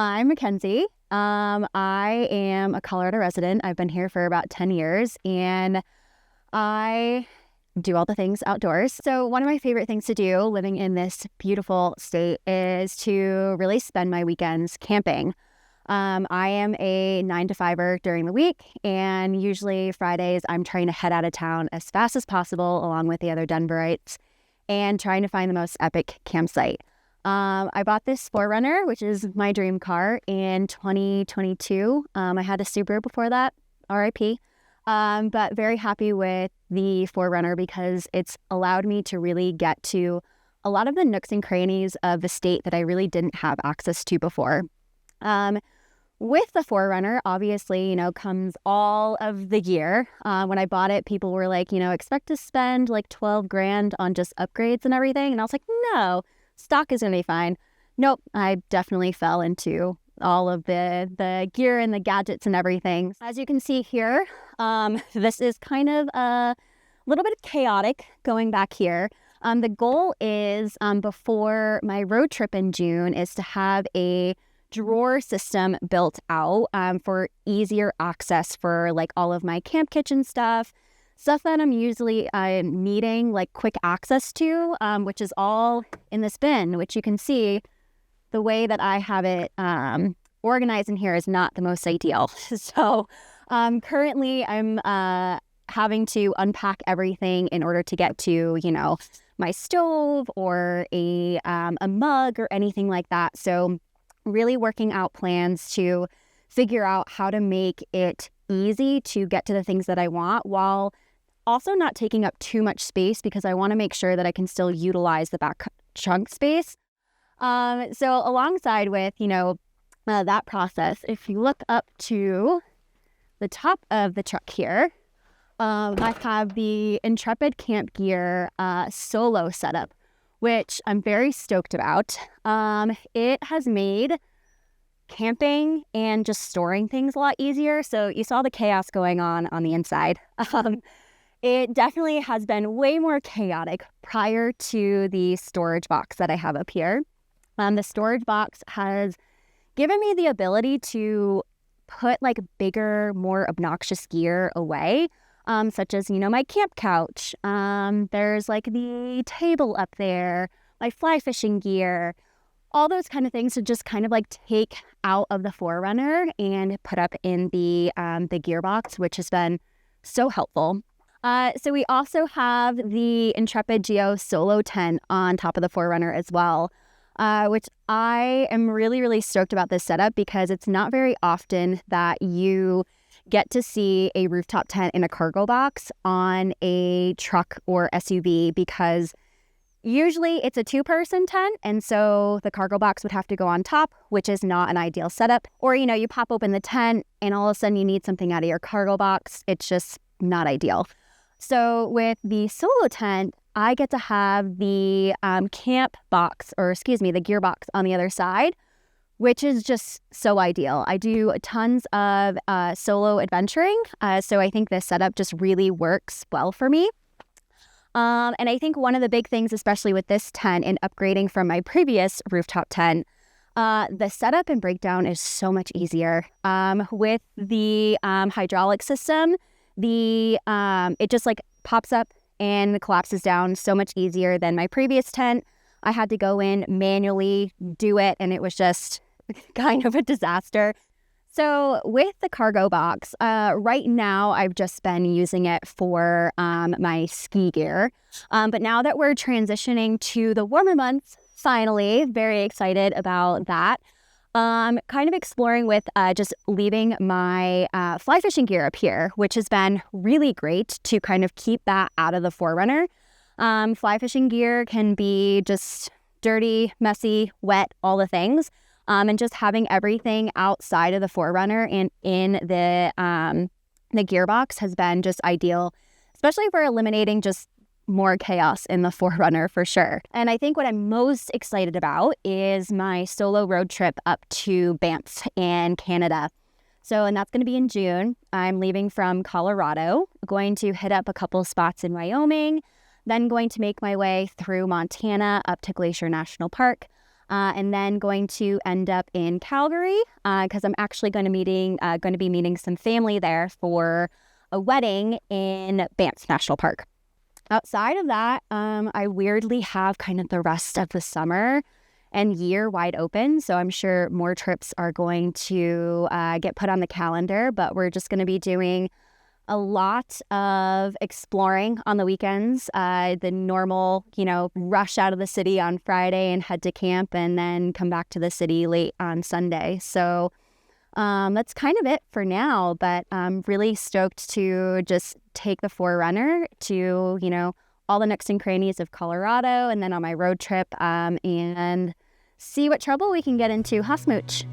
I'm Mackenzie. I am a Colorado resident. I've been here for about 10 years, and I do all the things outdoors. So one of my favorite things to do living in this beautiful state is to really spend my weekends camping. I am a 9 to 5er during the week, and usually Fridays I'm trying to head out of town as fast as possible along with the other Denverites and trying to find the most epic campsite. I bought this 4Runner, which is my dream car, in 2022. I had a Subaru before that, RIP. But very happy with the 4Runner because it's allowed me to really get to a lot of the nooks and crannies of the state that I really didn't have access to before. With the 4Runner, obviously, comes all of the gear. When I bought it, people were like, expect to spend like 12 grand on just upgrades and everything. And I was like, no, stock is going to be fine. Nope, I definitely fell into all of the gear and the gadgets and everything. As you can see here, this is kind of a little bit chaotic going back here. The goal is before my road trip in June is to have a drawer system built out for easier access for like all of my camp kitchen stuff that I'm usually needing like quick access to, which is all in this bin, which you can see the way that I have it organized in here is not the most ideal. So currently I'm having to unpack everything in order to get to, my stove or a mug or anything like that. So really working out plans to figure out how to make it easy to get to the things that I want while also not taking up too much space because I want to make sure that I can still utilize the back trunk space. So alongside with, that process, if you look up to the top of the truck here, I have the Intrepid Camp Gear solo setup, which I'm very stoked about. It has made camping and just storing things a lot easier. So you saw the chaos going on the inside. It definitely has been way more chaotic prior to the storage box that I have up here. The storage box has given me the ability to put like bigger, more obnoxious gear away, such as, my camp couch. There's like the table up there, my fly fishing gear, all those kind of things to just kind of like take out of the 4Runner and put up in the gearbox, which has been so helpful. So we also have the Intrepid Geo Solo tent on top of the 4Runner as well, which I am really, really stoked about this setup because it's not very often that you get to see a rooftop tent in a cargo box on a truck or SUV because usually it's a 2-person tent, and so the cargo box would have to go on top, which is not an ideal setup. Or, you pop open the tent and all of a sudden you need something out of your cargo box. It's just not ideal. So with the solo tent, I get to have the camp box, the gear box on the other side, which is just so ideal. I do tons of solo adventuring, so I think this setup just really works well for me. And I think one of the big things, especially with this tent and upgrading from my previous rooftop tent, the setup and breakdown is so much easier. With the hydraulic system, it just like pops up and collapses down so much easier than my previous tent. I had to go in manually do it, and it was just kind of a disaster. So with the cargo box, right now I've just been using it for my ski gear. But now that we're transitioning to the warmer months, finally, very excited about that. Kind of exploring with just leaving my fly fishing gear up here, which has been really great to kind of keep that out of the 4Runner. Fly fishing gear can be just dirty, messy, wet, all the things. And just having everything outside of the 4Runner and in the gearbox has been just ideal, especially for eliminating just more chaos in the 4Runner for sure. And I think what I'm most excited about is my solo road trip up to Banff in Canada. And that's going to be in June. I'm leaving from Colorado, going to hit up a couple spots in Wyoming, then going to make my way through Montana up to Glacier National Park. and then going to end up in Calgary because I'm actually going to be meeting some family there for a wedding in Banff National Park. Outside of that, I weirdly have kind of the rest of the summer and year wide open. So I'm sure more trips are going to get put on the calendar, but we're just going to be doing a lot of exploring on the weekends, the normal, rush out of the city on Friday and head to camp and then come back to the city late on Sunday. So that's kind of it for now, but I'm really stoked to just take the 4Runner to, all the nooks and crannies of Colorado and then on my road trip and see what trouble we can get into. Huh, Smooch?